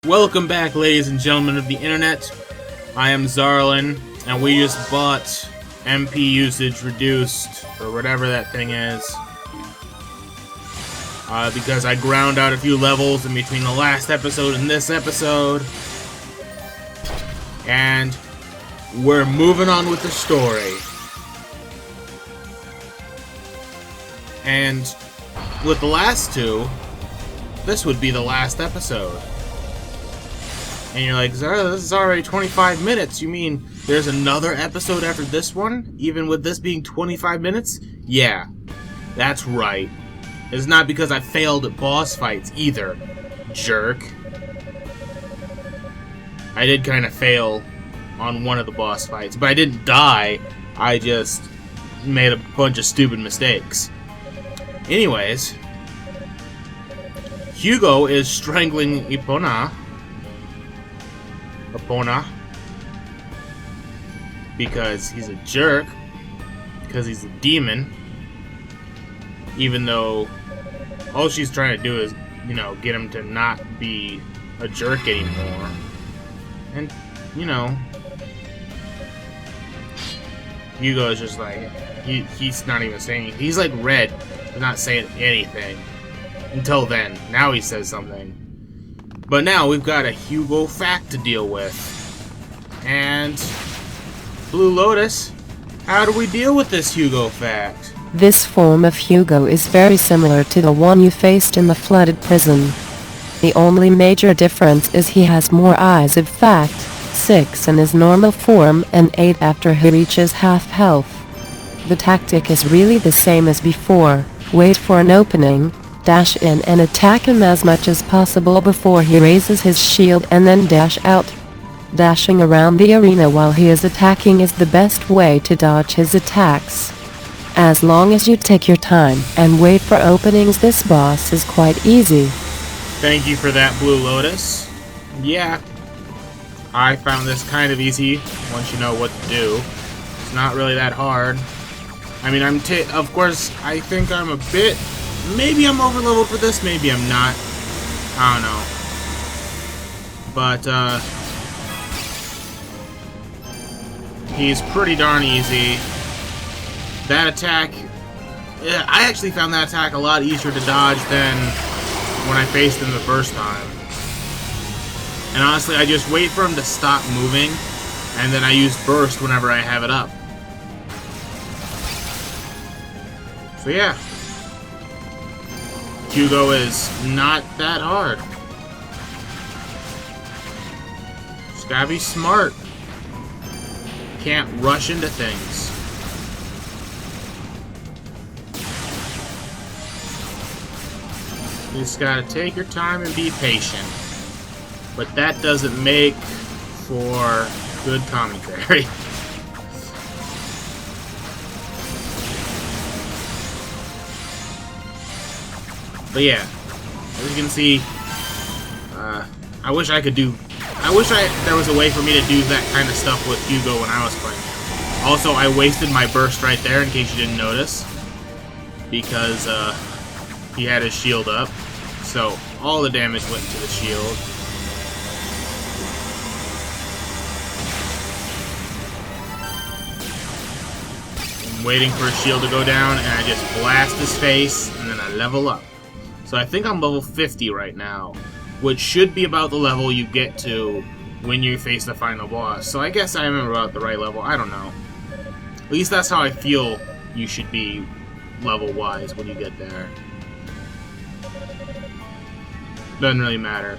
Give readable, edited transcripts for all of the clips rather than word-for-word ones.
Welcome back, ladies and gentlemen of the internet. I am Zarlin, and we just bought MP usage reduced, or whatever that thing is. Because I ground out a few levels in between the last episode and this episode. And we're moving on with the story. And with the last two, this would be the last episode. And you're like, Zara, this is already 25 minutes. You mean there's another episode after this one? Even with this being 25 minutes? Yeah, that's right. It's not because I failed at boss fights either, jerk. I did kind of fail on one of the boss fights, but I didn't die. I just made a bunch of stupid mistakes. Anyways, Hugo is strangling Epona, because he's a jerk, because he's a demon, even though all she's trying to do is, you know, get him to not be a jerk anymore. And, you know, Hugo is just like, he's not even saying, he's like red, he's not saying anything. Until then. Now he says something. But now we've got a Hugo fact to deal with. And Blue Lotus, how do we deal with this Hugo fact? This form of Hugo is very similar to the one you faced in the flooded prison. The only major difference is he has more eyes. Of fact, 6 in his normal form and 8 after he reaches half health. The tactic is really the same as before. Wait for an opening, dash in and attack him as much as possible before he raises his shield, and then dash out. Dashing around the arena while he is attacking is the best way to dodge his attacks. As long as you take your time and wait for openings, this boss is quite easy. Thank you for that, Blue Lotus. Yeah, I found this kind of easy once you know what to do. It's not really that hard. I mean, of course, I think I'm a bit... Maybe I'm over-leveled for this, maybe I'm not. I don't know. But, he's pretty darn easy. That attack... I actually found that attack a lot easier to dodge than when I faced him the first time. And honestly, I just wait for him to stop moving, and then I use burst whenever I have it up. So yeah. Hugo is not that hard. Just gotta be smart. Can't rush into things. You just gotta take your time and be patient. But that doesn't make for good commentary. But yeah, as you can see, I wish there was a way for me to do that kind of stuff with Hugo when I was playing. Also, I wasted my burst right there, in case you didn't notice, because he had his shield up, so all the damage went to the shield. I'm waiting for his shield to go down, and I just blast his face, and then I level up. So I think I'm level 50 right now, which should be about the level you get to when you face the final boss. So I guess I am about the right level. I don't know. At least that's how I feel you should be level-wise when you get there. Doesn't really matter.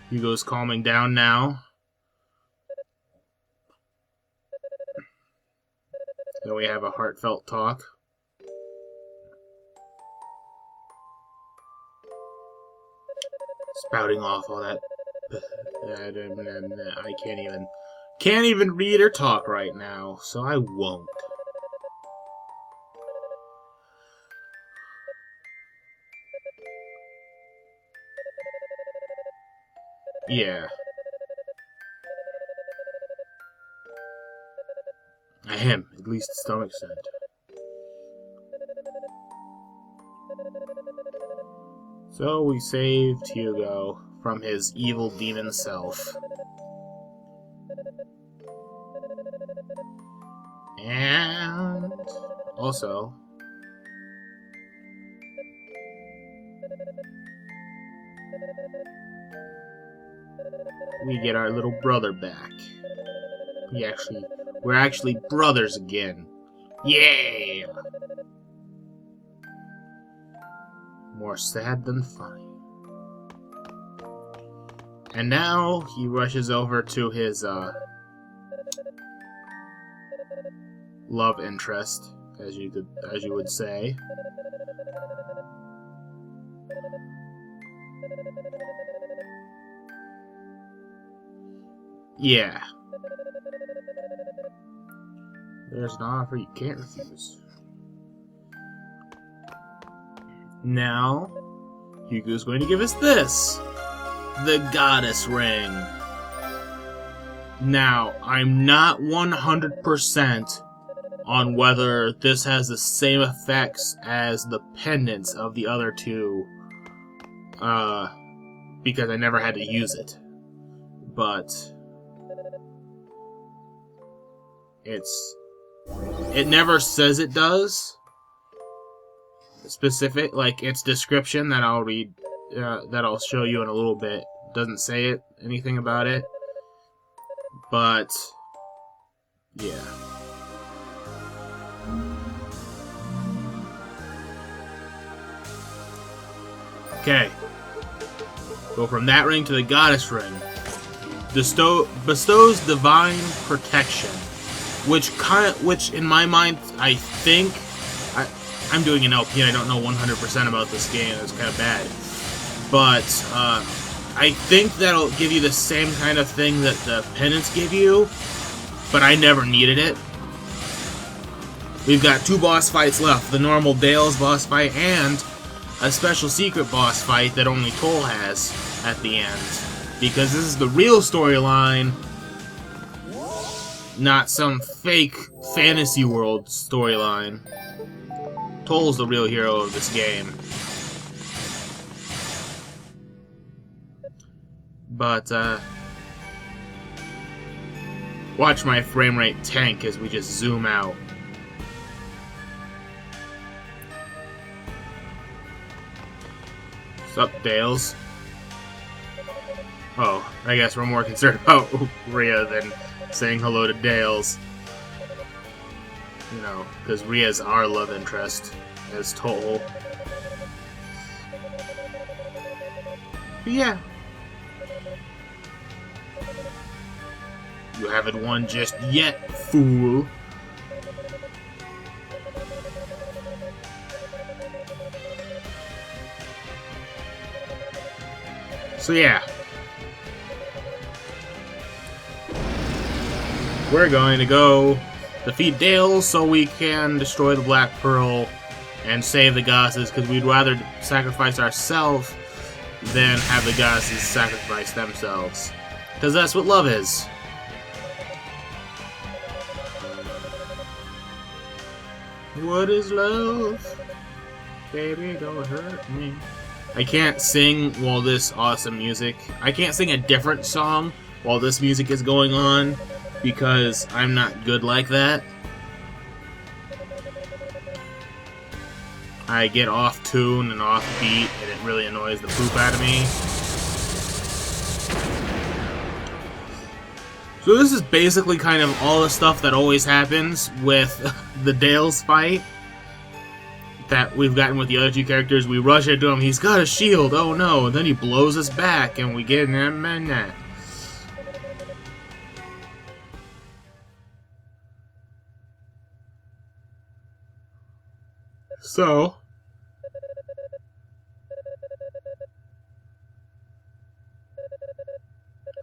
Hugo's calming down now. Then we have a heartfelt talk. Spouting off all that. I can't even read or talk right now, so I won't. Yeah. I am, at least to some extent. So we saved Hugo from his evil demon self. And also, we get our little brother back. We're actually brothers again. Yeah! More sad than funny. And now he rushes over to his love interest, as you would say. Yeah. There's an offer you can't refuse. Now, Hugo's going to give us this. The Goddess Ring. Now, I'm not 100% on whether this has the same effects as the pendants of the other two, because I never had to use it. But it never says it does. Specific, like its description that I'll read, that I'll show you in a little bit, doesn't say anything about it. But yeah. Okay. Go from that ring to the Goddess Ring. Bestows divine protection, which in my mind, I think, I'm doing an LP and I don't know 100% about this game. It's kind of bad, but I think that'll give you the same kind of thing that the pendants give you, but I never needed it. We've got 2 boss fights left: the normal Dale's boss fight and a special secret boss fight that only Toal has at the end. Because this is the real storyline, not some fake fantasy world storyline. Toal's the real hero of this game. But, watch my frame rate tank as we just zoom out. What's up, Dales? Oh, I guess we're more concerned about Rhea than saying hello to Dales. You know, because Rhea's our love interest as Toal. But yeah. You haven't won just yet, fool. So yeah. We're going to go defeat Dale so we can destroy the Black Pearl and save the goddesses, because we'd rather sacrifice ourselves than have the goddesses sacrifice themselves. Because that's what love is. What is love? Baby, don't hurt me. I can't sing while this awesome music... I can't sing a different song while this music is going on, because I'm not good like that. I get off tune and off beat, and it really annoys the poop out of me. So this is basically kind of all the stuff that always happens with the Dale's fight that we've gotten with the other 2 characters. We rush into him, he's got a shield, oh no, and then he blows us back, and we get that. So,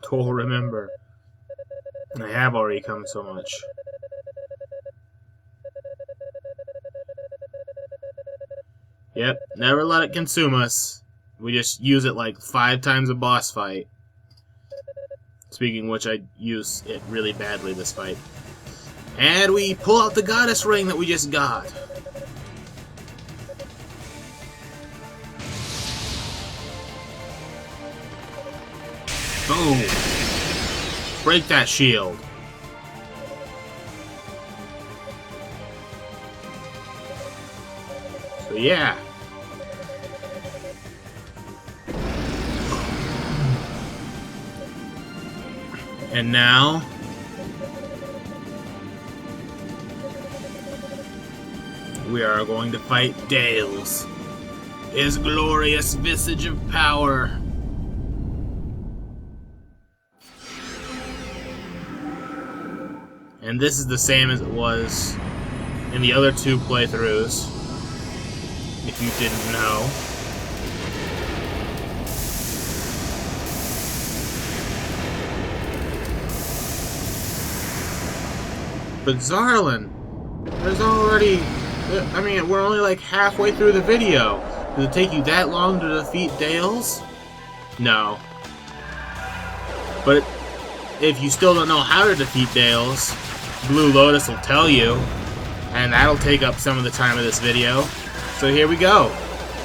Toal, remember, I have already come so much. Yep, never let it consume us. We just use it like 5 times a boss fight. Speaking of which, I use it really badly this fight. And we pull out the Goddess Ring that we just got. Boom. Break that shield. So yeah. And now we are going to fight Dales, his glorious visage of power. And this is the same as it was in the other two playthroughs, if you didn't know. But Zarlin, there's already... I mean, we're only like halfway through the video. Does it take you that long to defeat Dales? No. But if you still don't know how to defeat Dales, Blue Lotus will tell you, and that'll take up some of the time of this video. So here we go.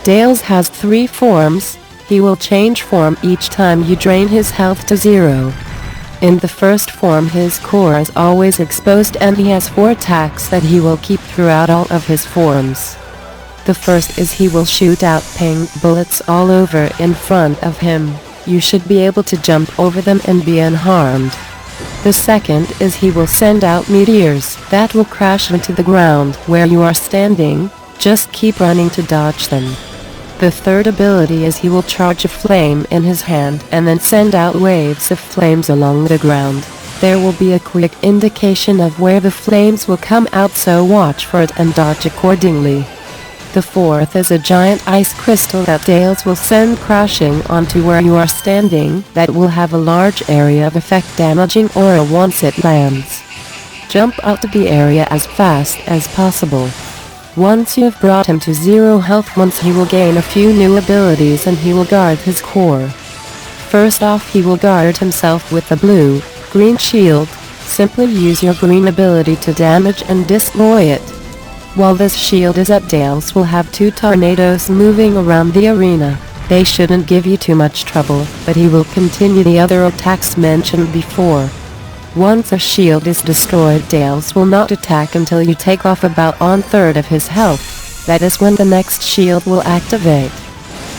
Dales has 3 forms. He will change form each time you drain his health to 0. In the first form, his core is always exposed and he has 4 attacks that he will keep throughout all of his forms. The first is he will shoot out ping bullets all over in front of him. You should be able to jump over them and be unharmed. The second is he will send out meteors that will crash into the ground where you are standing. Just keep running to dodge them. The third ability is he will charge a flame in his hand and then send out waves of flames along the ground. There will be a quick indication of where the flames will come out, so watch for it and dodge accordingly. The fourth is a giant ice crystal that Dales will send crashing onto where you are standing that will have a large area of effect damaging aura once it lands. Jump out of the area as fast as possible. Once you have brought him to 0 health, he will gain a few new abilities and he will guard his core. First off, he will guard himself with a blue-green shield. Simply use your green ability to damage and destroy it. While this shield is up, Dales will have 2 tornadoes moving around the arena. They shouldn't give you too much trouble, but he will continue the other attacks mentioned before. Once a shield is destroyed, Dales will not attack until you take off about 1/3 of his health. That is when the next shield will activate.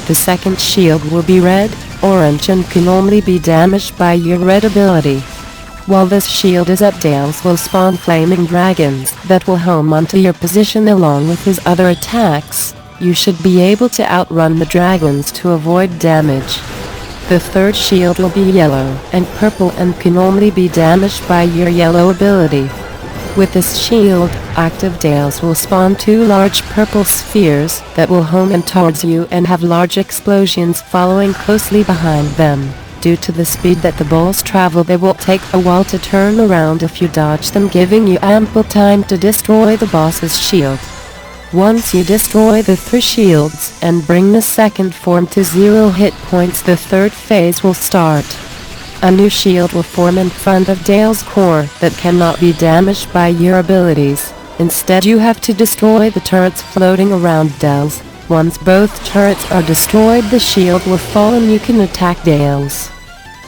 The second shield will be red, orange and can only be damaged by your red ability. While this shield is up, Dales will spawn flaming dragons that will home onto your position along with his other attacks. You should be able to outrun the dragons to avoid damage. The third shield will be yellow and purple and can only be damaged by your yellow ability. With this shield active, Dales will spawn 2 large purple spheres that will home in towards you and have large explosions following closely behind them. Due to the speed that the balls travel, they will take a while to turn around if you dodge them, giving you ample time to destroy the boss's shield. Once you destroy the 3 shields and bring the second form to 0 hit points, the third phase will start. A new shield will form in front of Dale's core that cannot be damaged by your abilities. Instead, you have to destroy the turrets floating around Dales. Once both turrets are destroyed, the shield will fall and you can attack Dales.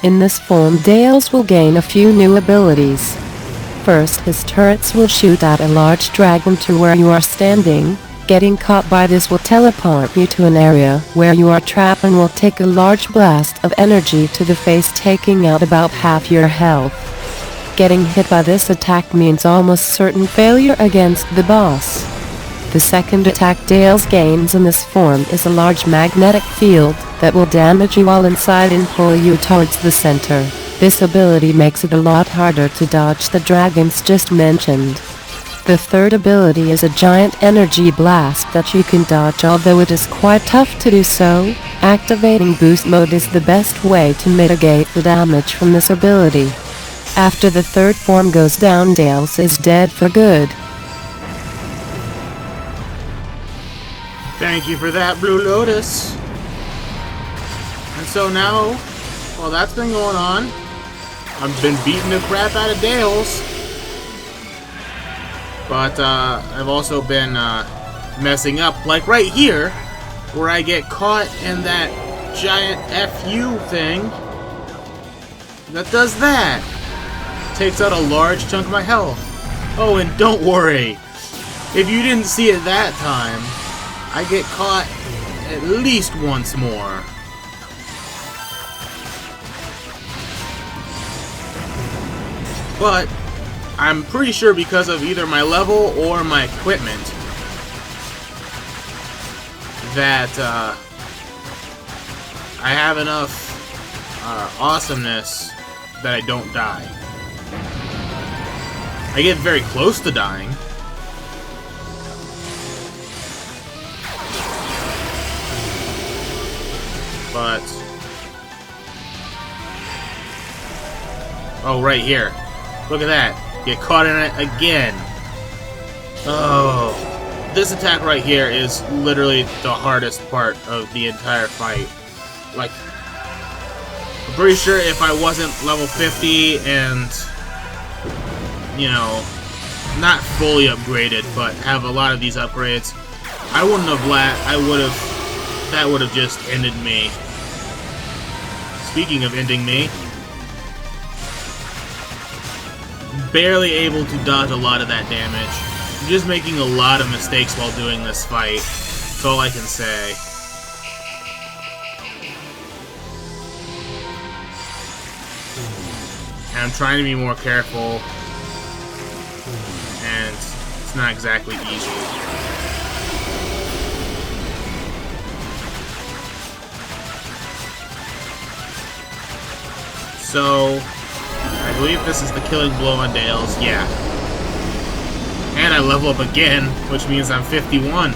In this form, Dales will gain a few new abilities. First, his turrets will shoot out a large dragon to where you are standing. Getting caught by this will teleport you to an area where you are trapped and will take a large blast of energy to the face, taking out about half your health. Getting hit by this attack means almost certain failure against the boss. The second attack Dales gains in this form is a large magnetic field that will damage you while inside and pull you towards the center. This ability makes it a lot harder to dodge the dragons just mentioned. The third ability is a giant energy blast that you can dodge, although it is quite tough to do so. Activating boost mode is the best way to mitigate the damage from this ability. After the third form goes down, Dales is dead for good. Thank you for that, Blue Lotus. And so now, while that's been going on, I've been beating the crap out of Dales. But I've also been messing up, like right here, where I get caught in that giant FU thing. That does that! Takes out a large chunk of my health. Oh, and don't worry. If you didn't see it that time, I get caught at least once more. But I'm pretty sure because of either my level or my equipment that I have enough awesomeness that I don't die. I get very close to dying. But... oh, right here. Look at that. Get caught in it again. Oh. This attack right here is literally the hardest part of the entire fight. Like, I'm pretty sure if I wasn't level 50 and, you know, not fully upgraded, but have a lot of these upgrades, I wouldn't have that would have just ended me. Speaking of ending me, barely able to dodge a lot of that damage. I'm just making a lot of mistakes while doing this fight. That's all I can say. And I'm trying to be more careful, and it's not exactly easy. So, I believe this is the killing blow on Dale's. Yeah. And I level up again, which means I'm 51.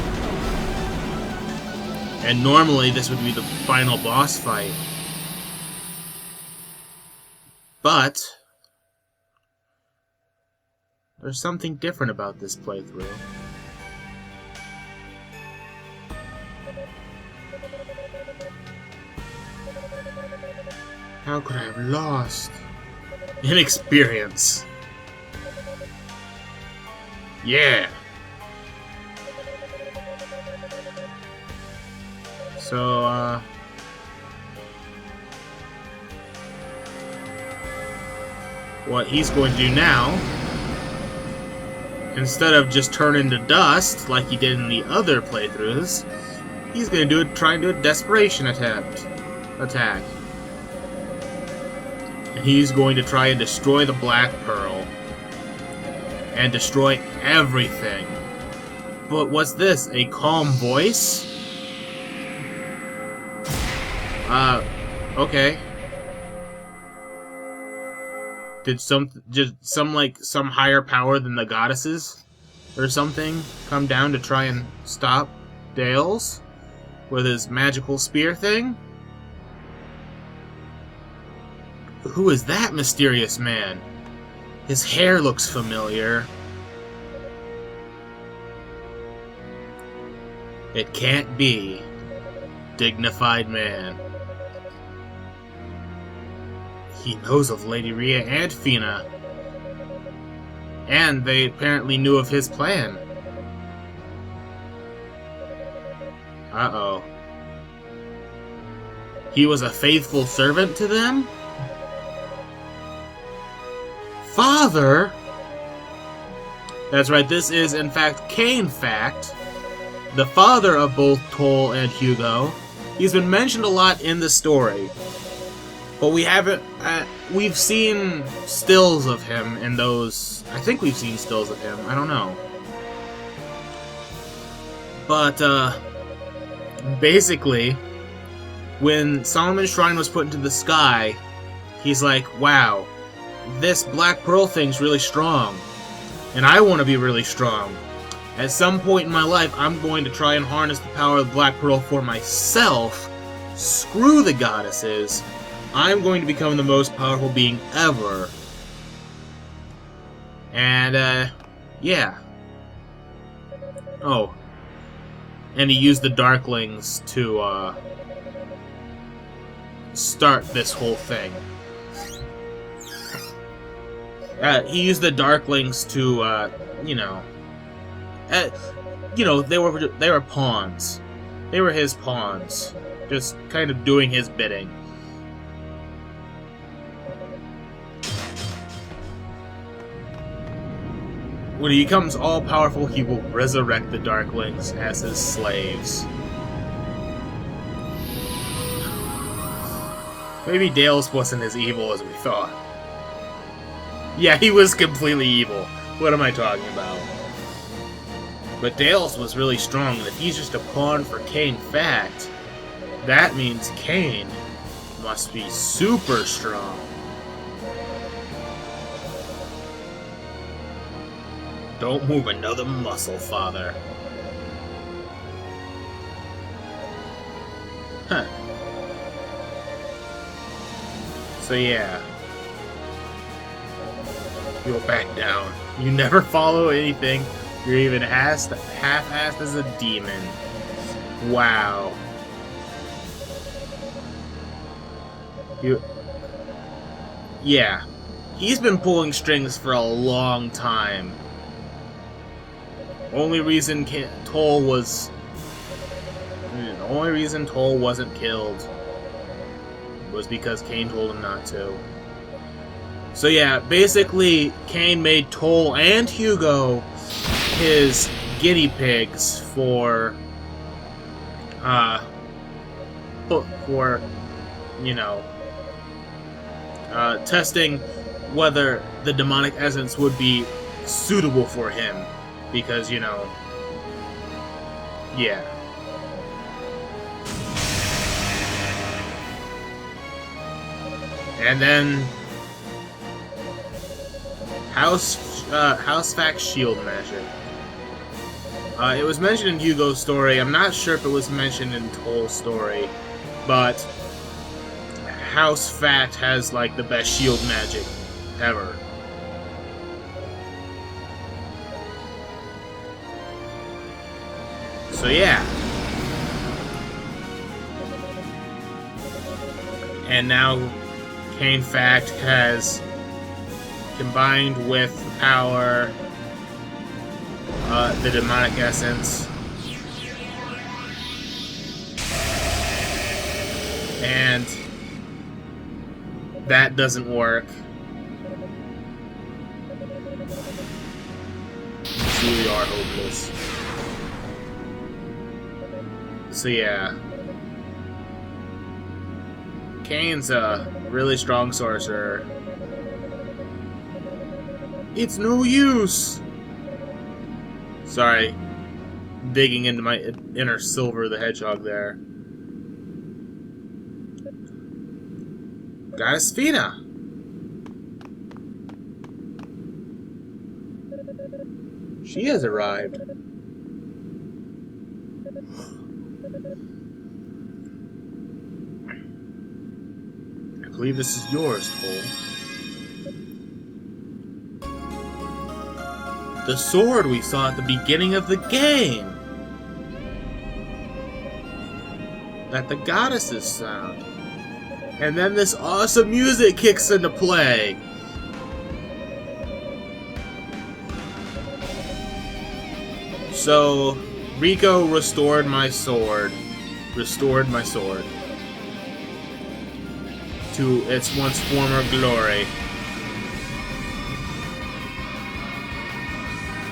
And normally this would be the final boss fight. But there's something different about this playthrough. How could I have lost? Inexperience. Yeah. So, what he's going to do now, instead of just turn into dust like he did in the other playthroughs, he's going to try and do a desperation attack. And he's going to try and destroy the Black Pearl. And destroy everything. But what's this? A calm voice? Okay. Did some higher power than the goddesses or something come down to try and stop Dales with his magical spear thing? Who is that mysterious man? His hair looks familiar. It can't be. Dignified man. He knows of Lady Rhea and Fina. And they apparently knew of his plan. Uh-oh. He was a faithful servant to them? Father? That's right, this is in fact Cain Fact, the father of both Toal and Hugo. He's been mentioned a lot in the story, but we haven't, we've seen stills of him in those, I think we've seen stills of him, I don't know. But, basically, when Solomon's Shrine was put into the sky, he's like, wow, this Black Pearl thing's really strong, and I want to be really strong. At some point in my life, I'm going to try and harness the power of the Black Pearl for myself. Screw the goddesses. I'm going to become the most powerful being ever. And, yeah. Oh. And he used the Darklings to, start this whole thing. He used the Darklings to, they were pawns. They were his pawns, just kind of doing his bidding. When he becomes all-powerful, he will resurrect the Darklings as his slaves. Maybe Dales wasn't as evil as we thought. Yeah, he was completely evil. What am I talking about? But Dales was really strong, and if he's just a pawn for Kane Fact, that means Kane must be super strong. Don't move another muscle, father. Huh. So yeah. You'll back down. You never follow anything. You're even half-assed as a demon. Wow. Yeah. He's been pulling strings for a long time. Only reason Toal wasn't killed was because Kane told him not to. So yeah, basically, Kane made Toal and Hugo his guinea pigs for, you know, testing whether the demonic essence would be suitable for him. Because, you know, yeah. And then House Fact Shield Magic. It was mentioned in Hugo's story. I'm not sure if it was mentioned in Toal's story, but House Fact has like the best shield magic ever. So yeah. And now Kane Fact has combined with power the demonic essence. And that doesn't work. You truly are hopeless. So yeah. Kane's a really strong sorcerer. It's no use! Sorry. Digging into my inner Silver the Hedgehog there. Goddess Fina! She has arrived. I believe this is yours, Toal. The sword we saw at the beginning of the game! That the goddesses found. And then this awesome music kicks into play! So, Rico restored my sword. Restored my sword. To its once former glory.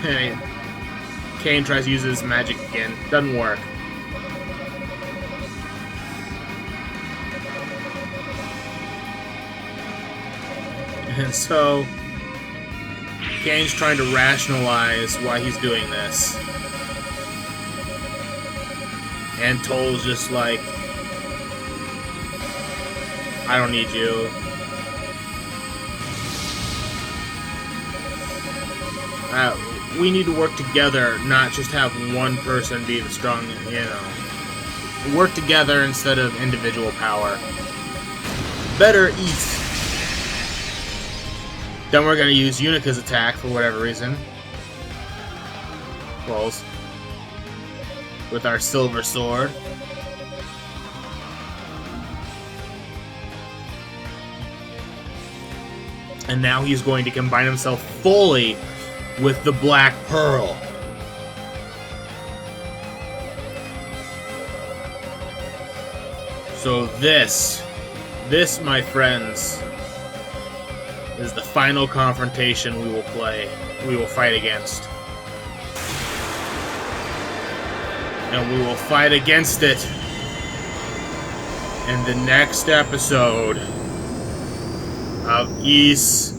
Hey, Kane tries to use his magic again. Doesn't work. And so, Kane's trying to rationalize why he's doing this. And Toal's just like, I don't need you. We need to work together, not just have one person be the strong, you know. Work together instead of individual power. Better eat. Then we're gonna use Unica's attack for whatever reason. Close. With our silver sword. And now he's going to combine himself fully with the Black Pearl. So this, my friends, is the final confrontation we will fight against. And we will fight against it in the next episode of Ys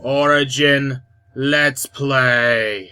Origin Let's Play.